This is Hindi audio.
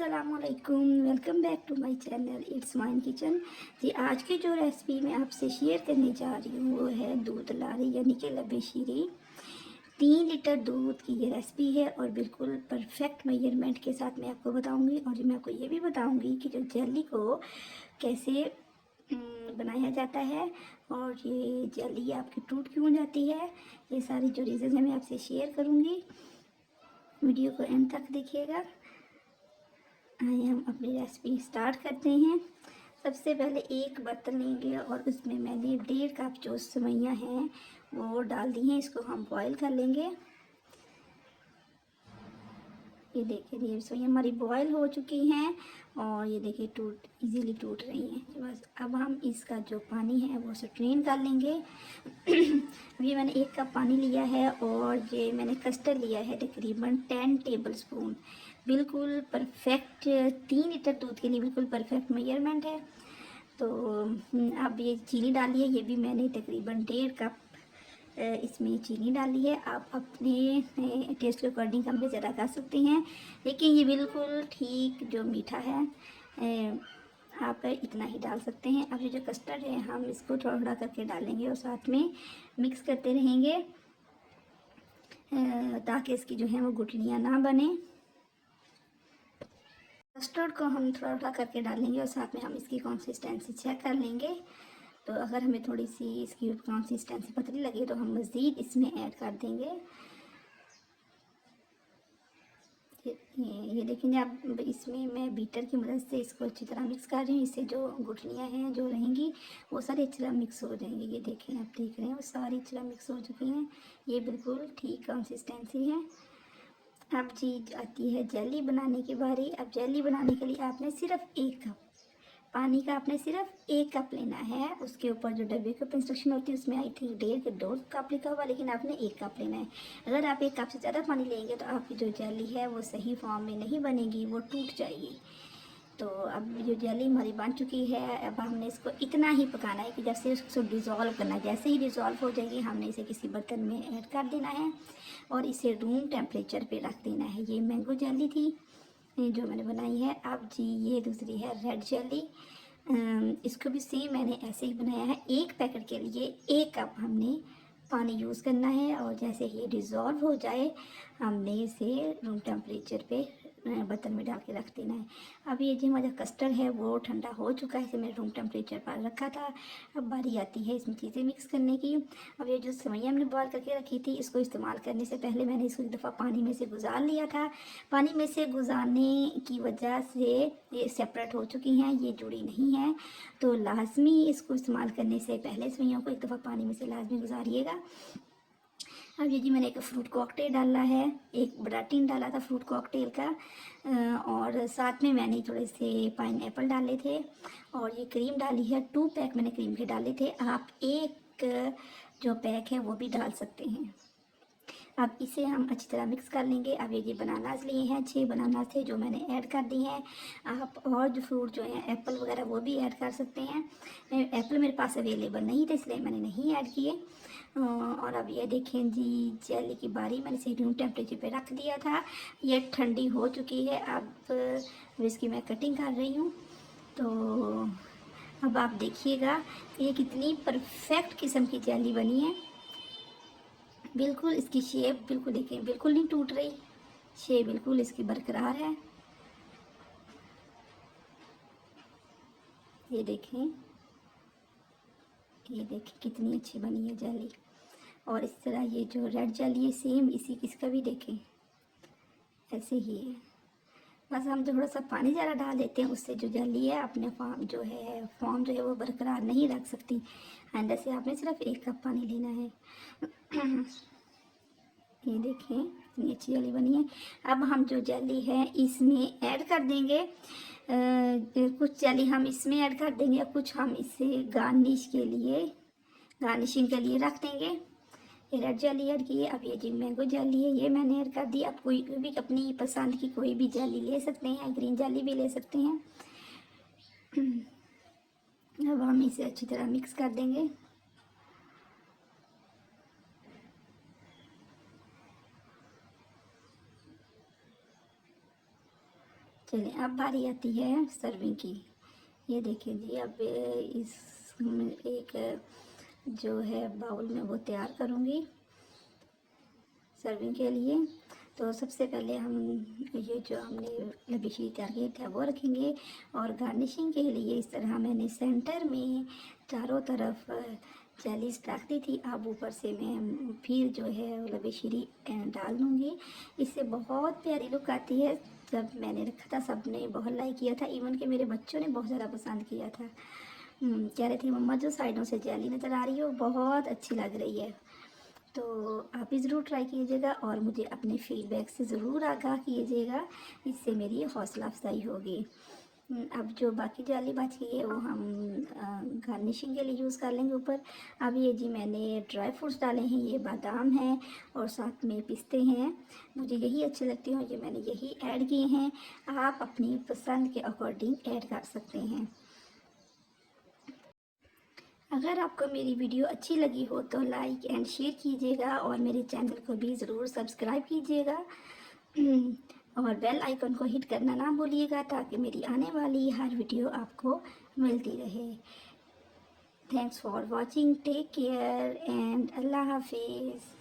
अस्सलामुअलैकुम, welcome back to my channel it's mine kitchen. जी, आज की जो रेसिपी मैं आपसे शेयर करने जा रही हूँ वो है दूध लारी यानी कि लबे शीरी। 3 लीटर दूध की ये रेसिपी है और बिल्कुल परफेक्ट मेजरमेंट के साथ मैं आपको बताऊंगी। और मैं आपको ये भी बताऊंगी कि जो जेली को कैसे बनाया जाता है और ये जेली आपकी टूट क्यों जाती है। ये सारी जो रीज़न है मैं आपसे शेयर करूँगी। वीडियो को एंड तक देखिएगा। आइए हम अपनी रेसिपी स्टार्ट करते हैं। सबसे पहले एक बर्तन लेंगे और उसमें मैंने 1.5 कप जो सेवइयाँ हैं वो डाल दी हैं। इसको हम बॉईल कर लेंगे। ये देखिए, ये सेवइयाँ हमारी बॉईल हो चुकी हैं और ये देखिए इजीली टूट रही हैं। बस अब हम इसका जो पानी है वो स्ट्रेन कर लेंगे। अभी मैंने 1 कप पानी लिया है और ये मैंने कस्टर्ड लिया है तकरीबन 10 टेबल स्पून। बिल्कुल परफेक्ट 3 लीटर दूध के लिए बिल्कुल परफेक्ट मेजरमेंट है। तो अब ये चीनी डाली है, ये भी मैंने तकरीबन 1.5 कप इसमें चीनी डाली है। आप अपने टेस्ट के अकॉर्डिंग कम ज़्यादा कर सकते हैं, लेकिन ये बिल्कुल ठीक जो मीठा है आप इतना ही डाल सकते हैं। अब ये जो कस्टर्ड है हम इसको थोड़ा थोड़ा करके डालेंगे और साथ में मिक्स करते रहेंगे ताकि इसकी जो है वो गुठलियाँ ना बने। कस्टर्ड को हम थोड़ा थोड़ा करके डालेंगे और साथ में हम इसकी कंसिस्टेंसी चेक कर लेंगे। तो अगर हमें थोड़ी सी इसकी कंसिस्टेंसी पतली लगे तो हम मज़ीद इसमें ऐड कर देंगे। ये देखेंगे आप, इसमें मैं बीटर की मदद से इसको अच्छी तरह मिक्स कर रही हूँ। इससे जो गुठलियाँ हैं जो रहेंगी वो सारी अच्छी तरह मिक्स हो जाएंगी। ये देखें, आप देख रहे हैं वो सारी अच्छी तरह मिक्स हो चुकी हैं। ये बिल्कुल ठीक कंसिस्टेंसी है। अब जी आती है जेली बनाने की बारी। अब जेली बनाने के लिए आपने सिर्फ 1 कप पानी का आपने सिर्फ 1 कप लेना है। उसके ऊपर जो डब्बे के ऊपर इंस्ट्रक्शन होती है उसमें आई थिंक 1.5 2 कप लिखा हुआ, लेकिन आपने 1 कप लेना है। अगर आप 1 कप से ज़्यादा पानी लेंगे तो आपकी जो जेली है वो सही फॉर्म में नहीं बनेगी, वो टूट जाएगी। तो अब जो जेली हमारी बन चुकी है, अब हमने इसको इतना ही पकाना है कि जैसे उसको डिज़ोल्व करना है। जैसे ही डिज़ोल्व हो जाएगी हमने इसे किसी बर्तन में ऐड कर देना है और इसे रूम टेम्परेचर पे रख देना है। ये मैंगो जेली थी जो मैंने बनाई है। अब जी ये दूसरी है रेड जेली। इसको भी सेम मैंने ऐसे ही बनाया है। 1 पैकेट के लिए 1 कप हमने पानी यूज़ करना है और जैसे ही डिज़ोल्व हो जाए हमने इसे रूम टेम्परेचर पे बर्तन में डाल के रख देना है। अब ये जो हमारा कस्टर्ड है वो ठंडा हो चुका है, इसे मैंने रूम टेम्परेचर पर रखा था। अब बारी आती है इसमें चीज़ें मिक्स करने की। अब ये जो सेवइयाँ हमने बॉयल करके रखी थी इसको इस्तेमाल करने से पहले मैंने इसको एक दफ़ा पानी में से गुजार लिया था। पानी में से गुजारने की वजह से ये सेपरेट हो चुकी हैं, ये जुड़ी नहीं है। तो लाजमी इसको इस्तेमाल करने से पहले सेवइयों को एक दफ़ा पानी में से लाजमी गुजारिएगा। अब ये जी मैंने एक फ्रूट कॉकटेल डाला है, एक बड़ा टिन डाला था फ्रूट कॉकटेल का और साथ में मैंने थोड़े से पाइनएप्पल डाले थे और ये क्रीम डाली है। 2 पैक मैंने क्रीम के डाले थे। आप एक जो पैक है वो भी डाल सकते हैं। अब इसे हम अच्छी तरह मिक्स कर लेंगे। अब ये बनानास लिए हैं, 6 बनानास थे जो मैंने ऐड कर दिए हैं। आप और जो फ्रूट जो हैं एप्पल वगैरह वो भी ऐड कर सकते हैं। एप्पल मेरे पास अवेलेबल नहीं थे इसलिए मैंने नहीं ऐड किए। और अब ये देखें जी जेली की बारी, मैंने इसे रूम टेम्परेचर पे रख दिया था। ये ठंडी हो चुकी है। अब इसकी मैं कटिंग कर रही हूँ। तो अब आप देखिएगा ये कितनी परफेक्ट किस्म की जेली बनी है। बिल्कुल इसकी शेप बिल्कुल देखें, बिल्कुल नहीं टूट रही, शेप बिल्कुल इसकी बरकरार है। ये देखें, ये देखें कितनी अच्छी बनी है जेली। और इस तरह ये जो रेड जेली है सेम इसी इसका भी देखें ऐसे ही है। बस हम थोड़ा सा पानी ज़्यादा डाल देते हैं, उससे जो जेली है अपने फॉर्म जो है वो बरकरार नहीं रख सकती। अंदर से आपने सिर्फ 1 कप पानी लेना है। ये देखें इतनी अच्छी जेली बनी है। अब हम जो जेली है इसमें ऐड कर देंगे। कुछ जेली हम इसमें ऐड कर देंगे, कुछ हम इसे गार्निशिंग के लिए रख देंगे। ये रेड जेली ऐड की है। अब ये जी मैंगो जेली है ये मैंने ऐड कर दी। आप कोई भी अपनी पसंद की कोई भी जेली ले सकते हैं, ग्रीन जेली भी ले सकते हैं। अब हम इसे अच्छी तरह मिक्स कर देंगे। चलिए अब बारी आती है सर्विंग की। ये देखिए जी, अब इस एक जो है बाउल में वो तैयार करूँगी सर्विंग के लिए। तो सबसे पहले हम ये जो हमने लबीशी तैयार की था वो रखेंगे, और गार्निशिंग के लिए इस तरह मैंने सेंटर में चारों तरफ जेलीज रख दी थी। अब ऊपर से मैं फिर जो है लबीशी डाल दूँगी। इससे बहुत प्यारी लुक आती है। जब मैंने रखा था सबने बहुत लाइक किया था, इवन कि मेरे बच्चों ने बहुत ज़्यादा पसंद किया था। कह रहे थे मम्मा जो साइडों से जेली नज़र आ रही है वो बहुत अच्छी लग रही है। तो आप भी ज़रूर ट्राई कीजिएगा और मुझे अपने फीडबैक से ज़रूर आगाह कीजिएगा, इससे मेरी हौसला अफजाई होगी। अब जो बाकी जाली बच गई है वो हम गार्निशिंग के लिए यूज़ कर लेंगे ऊपर। अब ये जी मैंने ड्राई फ्रूट्स डाले हैं, ये बादाम हैं और साथ में पिस्ते हैं। मुझे यही अच्छे लगते हैं, ये मैंने यही ऐड किए हैं। आप अपनी पसंद के अकॉर्डिंग ऐड कर सकते हैं। अगर आपको मेरी वीडियो अच्छी लगी हो तो लाइक एंड शेयर कीजिएगा और मेरे चैनल को भी ज़रूर सब्सक्राइब कीजिएगा और बेल आइकन को हिट करना ना भूलिएगा, ताकि मेरी आने वाली हर वीडियो आपको मिलती रहे। Thanks for watching, take care and अल्लाह हाफिज़।